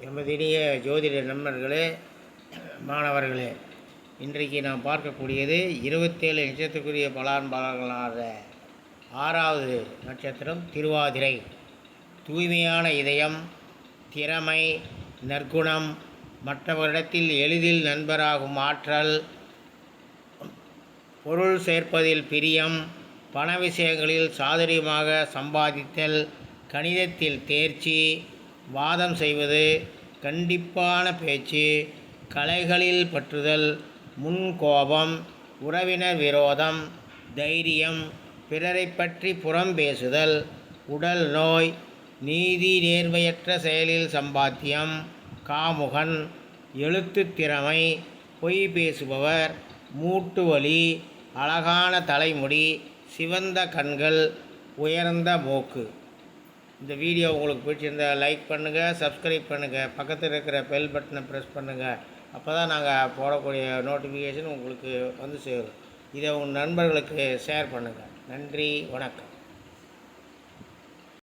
எமதினிய ஜோதிட நண்பர்களே, மாணவர்களே, இன்றைக்கு நாம் பார்க்கக்கூடியது 27 நட்சத்திரக்குரிய பலான்பாளர்களாக 6வது நட்சத்திரம் திருவாதிரை. தூய்மையான இதயம், திறமை, நற்குணம், மற்றவரிடத்தில் எளிதில் நண்பராகும் ஆற்றல், பொருள் சேர்ப்பதில் பிரியம், பண விஷயங்களில் சாதுரியமாக சம்பாதித்தல், கணிதத்தில் தேர்ச்சி, வாதம் செய்வது, கண்டிப்பான பேச்சு, கலைகளில் பற்றுதல், முன்கோபம், உறவினர் விரோதம், தைரியம், பிறரை பற்றி புறம் பேசுதல், உடல் நோய், நீதி நேர்மையற்ற செயலில் சம்பாத்தியம், காமுகன், எழுத்து திறமை, பொய் பேசுபவர், மூட்டு வலி, அழகான தலைமுடி, சிவந்த கண்கள், உயர்ந்த மூக்கு. இந்த வீடியோ உங்களுக்கு பிடிச்சிருந்தால் லைக் பண்ணுங்கள், சப்ஸ்கிரைப் பண்ணுங்கள், பக்கத்தில் இருக்கிற பெல் பட்டனை ப்ரெஸ் பண்ணுங்கள். அப்போ தான் நாங்கள் போடக்கூடிய நோட்டிஃபிகேஷன் உங்களுக்கு வந்து சேரும். இதை உங்கள் நண்பர்களுக்கு ஷேர் பண்ணுங்கள். நன்றி, வணக்கம்.